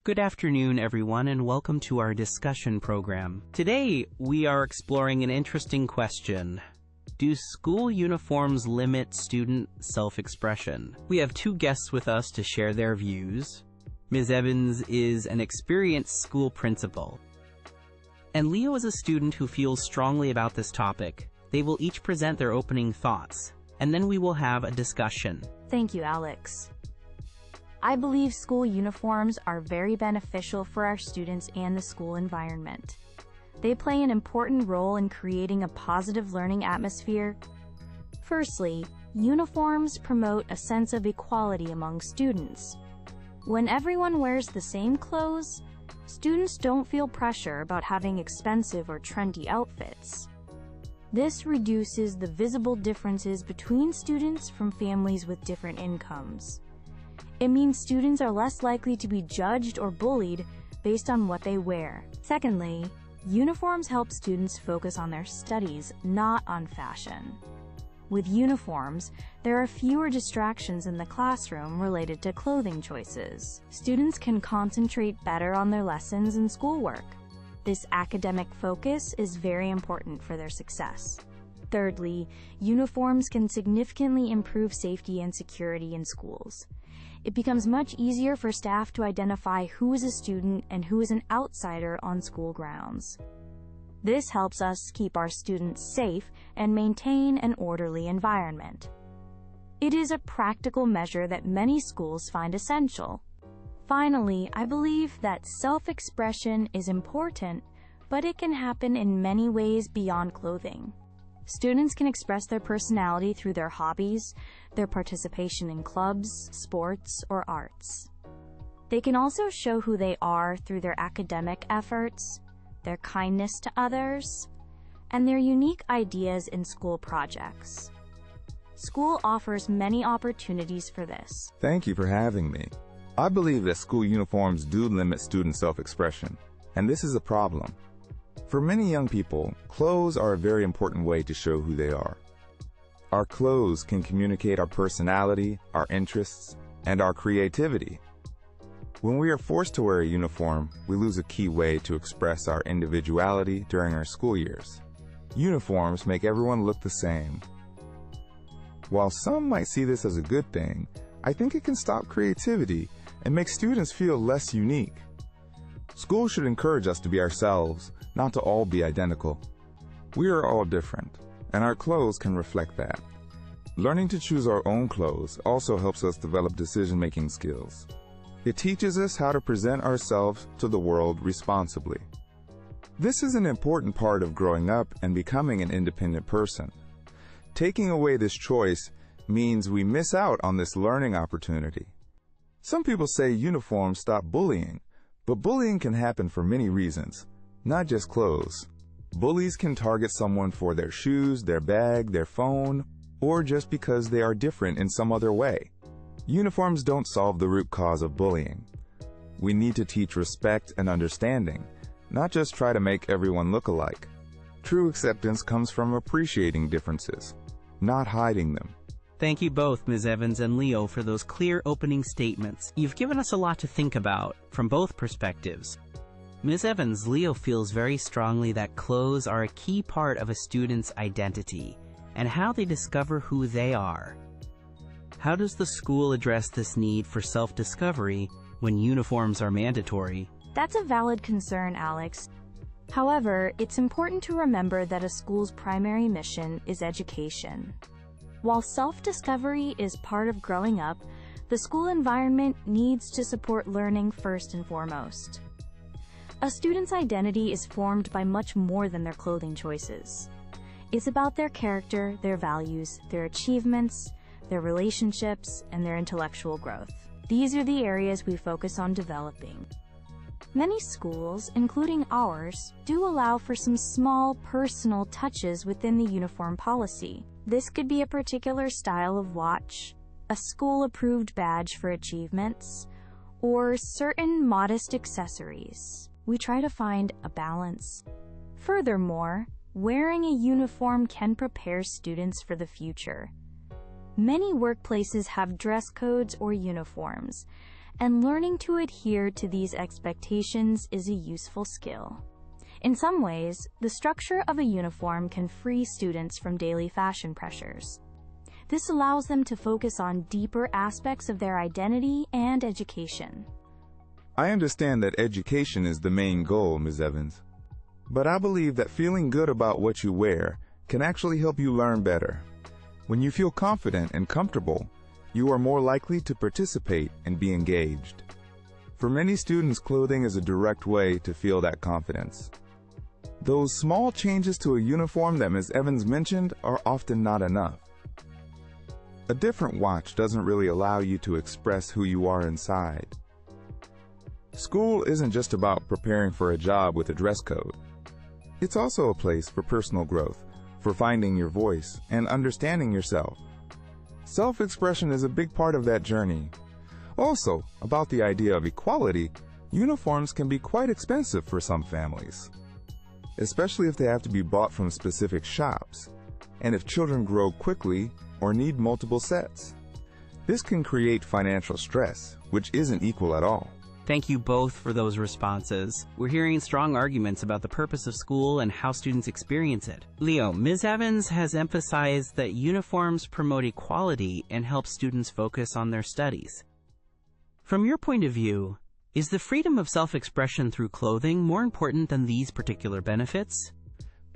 Good afternoon, everyone, and welcome to our discussion program. Today, we are exploring an interesting question. Do school uniforms limit student self-expression? We have two guests with us to share their views. Ms. Evans is an experienced school principal, and Leo is a student who feels strongly about this topic. They will each present their opening thoughts, and then we will have a discussion. Thank you, Alex. I believe school uniforms are very beneficial for our students and the school environment. They play an important role in creating a positive learning atmosphere. Firstly, uniforms promote a sense of equality among students. When everyone wears the same clothes, students don't feel pressure about having expensive or trendy outfits. This reduces the visible differences between students from families with different incomes. It means students are less likely to be judged or bullied based on what they wear. Secondly, uniforms help students focus on their studies, not on fashion. With uniforms, there are fewer distractions in the classroom related to clothing choices. Students can concentrate better on their lessons and schoolwork. This academic focus is very important for their success. Thirdly, uniforms can significantly improve safety and security in schools. It becomes much easier for staff to identify who is a student and who is an outsider on school grounds. This helps us keep our students safe and maintain an orderly environment. It is a practical measure that many schools find essential. Finally, I believe that self-expression is important, but it can happen in many ways beyond clothing. Students can express their personality through their hobbies, their participation in clubs, sports, or arts. They can also show who they are through their academic efforts, their kindness to others, and their unique ideas in school projects. School offers many opportunities for this. Thank you for having me. I believe that school uniforms do limit student self-expression, and this is a problem. For many young people, clothes are a very important way to show who they are. Our clothes can communicate our personality, our interests, and our creativity. When we are forced to wear a uniform, we lose a key way to express our individuality during our school years. Uniforms make everyone look the same. While some might see this as a good thing, I think it can stop creativity and make students feel less unique. Schools should encourage us to be ourselves, not to all be identical. We are all different, and our clothes can reflect that. Learning to choose our own clothes also helps us develop decision-making skills. It teaches us how to present ourselves to the world responsibly. This is an important part of growing up and becoming an independent person. Taking away this choice means we miss out on this learning opportunity. Some people say uniforms stop bullying, but bullying can happen for many reasons, not just clothes. Bullies can target someone for their shoes, their bag, their phone, or just because they are different in some other way. Uniforms don't solve the root cause of bullying. We need to teach respect and understanding, not just try to make everyone look alike. True acceptance comes from appreciating differences, not hiding them. Thank you both, Ms. Evans and Leo, for those clear opening statements. You've given us a lot to think about, from both perspectives. Ms. Evans, Leo feels very strongly that clothes are a key part of a student's identity, and how they discover who they are. How does the school address this need for self-discovery when uniforms are mandatory? That's a valid concern, Alex. However, it's important to remember that a school's primary mission is education. While self-discovery is part of growing up, the school environment needs to support learning first and foremost. A student's identity is formed by much more than their clothing choices. It's about their character, their values, their achievements, their relationships, and their intellectual growth. These are the areas we focus on developing. Many schools, including ours, do allow for some small personal touches within the uniform policy. This could be a particular style of watch, a school-approved badge for achievements, or certain modest accessories. We try to find a balance. Furthermore, wearing a uniform can prepare students for the future. Many workplaces have dress codes or uniforms, and learning to adhere to these expectations is a useful skill. In some ways, the structure of a uniform can free students from daily fashion pressures. This allows them to focus on deeper aspects of their identity and education. I understand that education is the main goal, Ms. Evans. But I believe that feeling good about what you wear can actually help you learn better. When you feel confident and comfortable, you are more likely to participate and be engaged. For many students, clothing is a direct way to feel that confidence. Those small changes to a uniform that Ms. Evans mentioned are often not enough. A different watch doesn't really allow you to express who you are inside. School isn't just about preparing for a job with a dress code. It's also a place for personal growth, for finding your voice and understanding yourself. Self-expression is a big part of that journey. Also, about the idea of equality, uniforms can be quite expensive for some families, especially if they have to be bought from specific shops, and if children grow quickly or need multiple sets. This can create financial stress, which isn't equal at all. Thank you both for those responses. We're hearing strong arguments about the purpose of school and how students experience it. Leo, Ms. Evans has emphasized that uniforms promote equality and help students focus on their studies. From your point of view, is the freedom of self-expression through clothing more important than these particular benefits?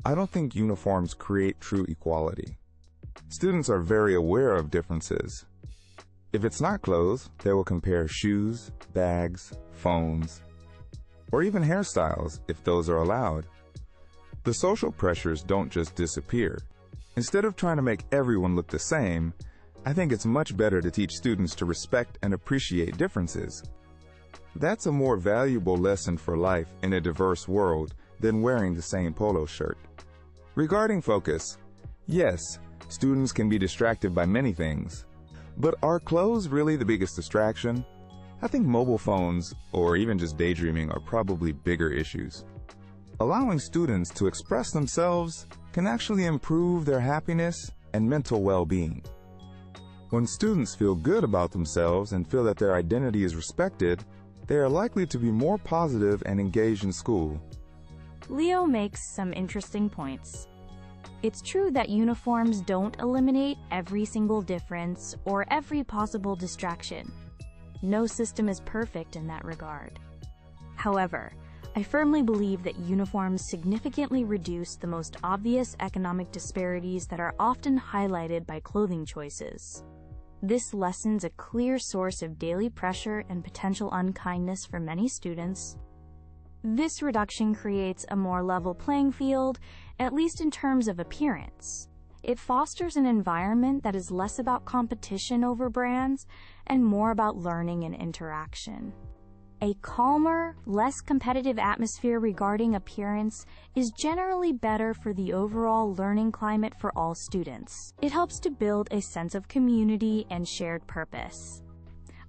I don't think uniforms create true equality. Students are very aware of differences. If it's not clothes, they will compare shoes, bags, phones, or even hairstyles if those are allowed. The social pressures don't just disappear. Instead of trying to make everyone look the same, I think it's much better to teach students to respect and appreciate differences. That's a more valuable lesson for life in a diverse world than wearing the same polo shirt. Regarding focus, yes, students can be distracted by many things. But are clothes really the biggest distraction? I think mobile phones, or even just daydreaming, are probably bigger issues. Allowing students to express themselves can actually improve their happiness and mental well-being. When students feel good about themselves and feel that their identity is respected, they are likely to be more positive and engaged in school. Leo makes some interesting points. It's true that uniforms don't eliminate every single difference or every possible distraction. No system is perfect in that regard. However, I firmly believe that uniforms significantly reduce the most obvious economic disparities that are often highlighted by clothing choices. This lessens a clear source of daily pressure and potential unkindness for many students. This reduction creates a more level playing field, at least in terms of appearance. It fosters an environment that is less about competition over brands and more about learning and interaction. A calmer, less competitive atmosphere regarding appearance is generally better for the overall learning climate for all students. It helps to build a sense of community and shared purpose.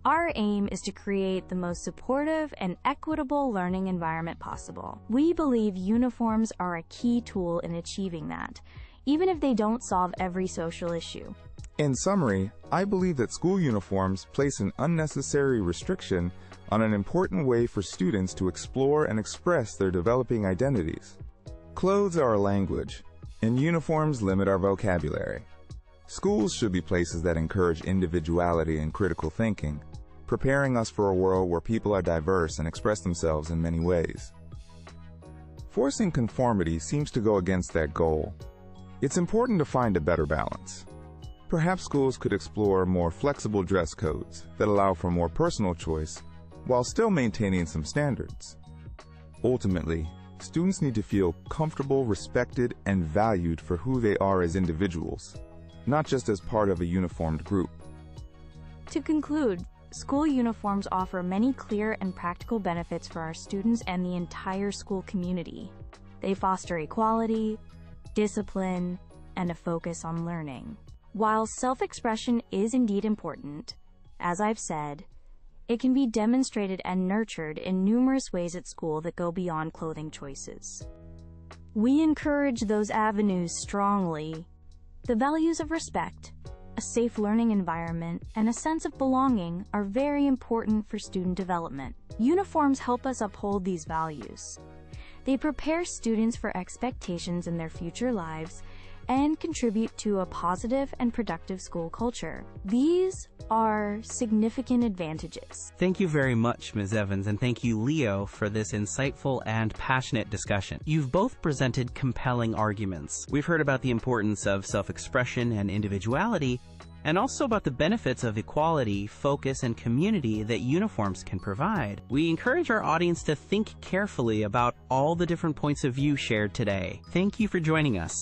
Our aim is to create the most supportive and equitable learning environment possible. We believe uniforms are a key tool in achieving that, even if they don't solve every social issue. In summary, I believe that school uniforms place an unnecessary restriction on an important way for students to explore and express their developing identities. Clothes are a language, and uniforms limit our vocabulary. Schools should be places that encourage individuality and critical thinking, preparing us for a world where people are diverse and express themselves in many ways. Forcing conformity seems to go against that goal. It's important to find a better balance. Perhaps schools could explore more flexible dress codes that allow for more personal choice while still maintaining some standards. Ultimately, students need to feel comfortable, respected, and valued for who they are as individuals, not just as part of a uniformed group. To conclude, school uniforms offer many clear and practical benefits for our students and the entire school community. They foster equality, discipline, and a focus on learning. While self-expression is indeed important, as I've said, it can be demonstrated and nurtured in numerous ways at school that go beyond clothing choices. We encourage those avenues strongly. The values of respect, a safe learning environment, and a sense of belonging are very important for student development. Uniforms help us uphold these values. They prepare students for expectations in their future lives and contribute to a positive and productive school culture. These are significant advantages. Thank you very much, Ms. Evans, and thank you, Leo, for this insightful and passionate discussion. You've both presented compelling arguments. We've heard about the importance of self-expression and individuality, and also about the benefits of equality, focus, and community that uniforms can provide. We encourage our audience to think carefully about all the different points of view shared today. Thank you for joining us.